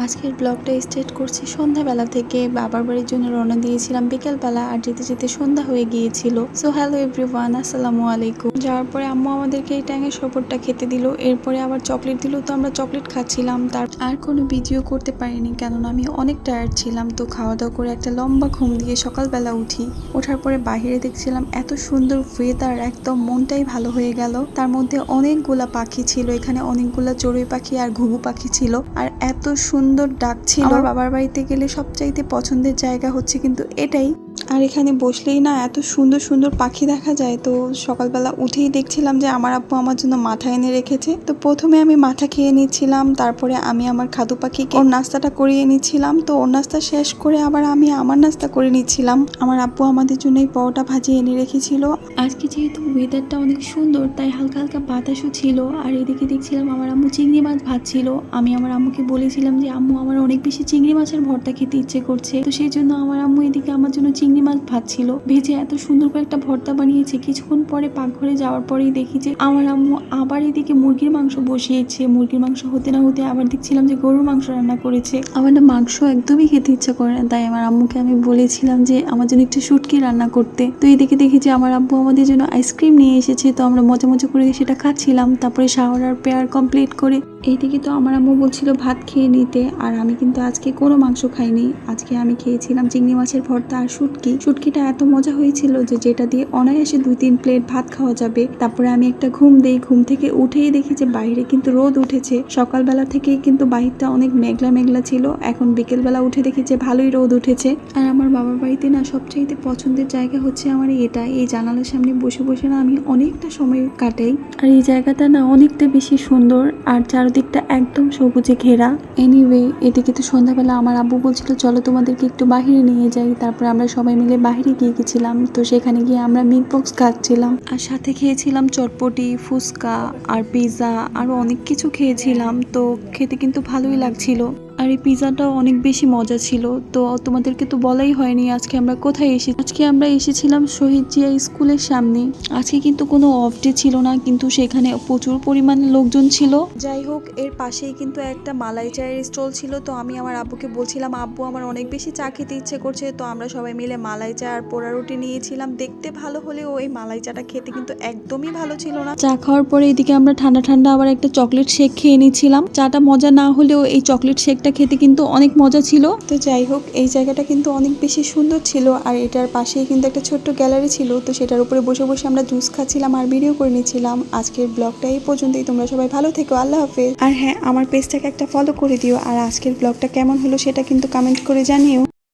আজকের ব্লগটা স্টার্ট করছি সন্ধ্যাবেলা থেকে। বাবার বাড়ির জন্য রওনা দিয়েছিলাম বিকেলবেলা, আর যেতে যেতে সন্ধ্যা হয়ে গিয়েছিল। সো হ্যালো এভরিওয়ান, আসসালামু আলাইকুম। যাওয়ার পরে আম্মু আমাদেরকে এই ট্যাঙের শরবতটা খেতে দিল, এরপরে আবার চকলেট দিল। তো আমরা চকলেট খাচ্ছিলাম। তার আর কোনো ভিডিও করতে পারিনি, কেননা আমি অনেক টায়ার্ড ছিলাম। তো খাওয়া দাওয়া করে একটা লম্বা ঘুম দিয়ে সকালবেলা উঠি। ওঠার পরে বাহিরে দেখছিলাম এত সুন্দর ওয়েদার, একদম মনটাই ভালো হয়ে গেল। তার মধ্যে অনেকগুলা পাখি ছিল, এখানে অনেকগুলা চড়ুই পাখি আর ঘুঘু পাখি ছিল, আর এত সুন্দর ডাক ছিল। আমার বাবার বাড়িতে গেলে সবচাইতে পছন্দের জায়গা হচ্ছে কিন্তু এটাই। আর এখানে বসলেই না এত সুন্দর সুন্দর পাখি দেখা যায়। তো সকালবেলা উঠেই দেখছিলাম যে আমার আব্বু আমার জন্য মাথা এনে রেখেছে। তো প্রথমে আমি মাথা খেয়ে নিচ্ছিলাম, তারপরে আমি আমার খাদু পাখিকে ওর নাস্তাটা করিয়ে নিচ্ছিলাম। তো ওর নাস্তা শেষ করে আবার আমি আমার নাস্তা করে নিচ্ছিলাম। আমার আব্বু আমাদের জন্য এই পরোটা ভাজি এনে রেখেছিল। আজকে যেহেতু ওয়েদারটা অনেক সুন্দর, তাই হালকা হালকা বাতাসও ছিল। আর এদিকে দেখছিলাম আমার আম্মু চিংড়ি মাছ ভাজছিল। আমি আমার আম্মুকে বলেছিলাম যে আম্মু, আমার অনেক বেশি চিংড়ি মাছের ভর্তা খেতে ইচ্ছে করছে। তো সেই জন্য আমার আম্মু এদিকে আমার জন্য চিংড়ি মাছ ভাজছিল। ভেজে এত সুন্দর করে একটা ভর্তা বানিয়েছে। কিছুক্ষণ পরে পাকঘরে যাওয়ার পরেই দেখি যে আমার আম্মু আবার এদিকে মুরগির মাংস বসিয়েছে। মুরগির মাংস হতে না হতে আবার দেখছিলাম যে গরুর মাংস রান্না করেছে। আমার না মাংস একদমই খেতে ইচ্ছা করে না, তাই আমার আম্মুকে আমি বলেছিলাম যে আমার জন্য একটু শুটকি রান্না করতে। তো এদিকে দেখি যে আমার আব্বু আমাদের জন্য আইসক্রিম নিয়ে এসেছে। তো আমরা মজা মজা করে সেটা খাচ্ছিলাম। তারপরে শাওয়ার আর পেয়ার কমপ্লিট করে এইদিকে তো আমার আম্মু বলছিল ভাত খেয়ে নিতে। আর আমি কিন্তু আজকে কোনো মাংস খাইনি। আজকে আমি খেয়েছিলাম চিংড়ি মাছের ভর্তা আর শুটকিটা এত মজা হয়েছিল যে যেটা দিয়ে অনায়াসে 2-3 প্লেট ভাত খাওয়া যাবে। তারপরে আমি একটা ঘুম দেই। ঘুম থেকে উঠেই দেখি যে বাইরে কিন্তু রোদ উঠেছে। সকালবেলা থেকেই কিন্তু বাহিরটা অনেক মেঘলা মেঘলা ছিল। এখন বিকেলবেলা উঠে দেখি যে ভালোই রোদ উঠেছে। আর আমার বাবার বাড়িতে না সবচাইতে পছন্দের জায়গা হচ্ছে আমার এটা। এই জানালার সামনে বসে বসে না আমি অনেকটা সময় কাটাই। আর এই জায়গাটা না অনেকটা বেশি সুন্দর, আর চারদিকটা একদম সবুজে ঘেরা। এনিওয়ে, এদিকে তো সন্ধ্যাবেলা আমার আব্বু বলছিল চলো তোমাদেরকে একটু বাহিরে নিয়ে যাই। তারপরে আমরা সবাই মিলে বাহিরে গেছিলাম। তো সেখানে গিয়ে আমরা মিট বক্স খাচ্ছিলাম, আর সাথে খেয়েছিলাম চটপটি, ফুচকা আর পিৎজা, আরো অনেক কিছু খেয়েছিলাম। তো খেতে কিন্তু ভালোই লাগছিল। আর এই পিৎজাটাও অনেক বেশি মজা ছিল। তো তোমাদেরকে তো বলাই হয়নি আজকে আমরা কোথায় এসেছি। আজকে আমরা এসেছিলাম শহীদ জিয়া স্কুলের সামনে। আজকে কিন্তু কোনো অফ ডে ছিল না, কিন্তু সেখানে প্রচুর পরিমাণে লোকজন ছিল। যাই হোক, এর পাশেই কিন্তু একটা মালাই চায়ের স্টল ছিল। তো আমি আমার আব্বুকে বলছিলাম আব্বু, আমার অনেক বেশি চা খেতে ইচ্ছে করছে। তো আমরা সবাই মিলে মালাই চা আর পোড়া রুটি নিয়েছিলাম। দেখতে ভালো হলেও ওই মালাই চাটা খেতে কিন্তু একদমই ভালো ছিল না। চা খাওয়ার পরে এদিকে আমরা ঠান্ডা ঠান্ডা আবার একটা চকলেট শেক খেয়ে নিচ্ছিলাম। চাটা মজা না হলেও এই চকলেট শেকটা খেতে কিন্তু অনেক মজা ছিল। তো যাই হোক, এই জায়গাটা কিন্তু অনেক বেশি সুন্দর ছিল। আর এটার পাশেই কিন্তু একটা ছোট্ট গ্যালারি ছিল। তো সেটার উপরে বসে বসে আমরা জুস খাচ্ছিলাম আর ভিডিও করে নিচ্ছিলাম। আজকের ব্লগটা এই পর্যন্তই। তোমরা সবাই ভালো থেকো, আল্লাহ হাফেজ। আর হ্যাঁ, আমার পেজটাকে একটা ফলো করে দিও। আর আজকের ব্লগটা কেমন হলো সেটা কিন্তু কমেন্ট করে জানিও।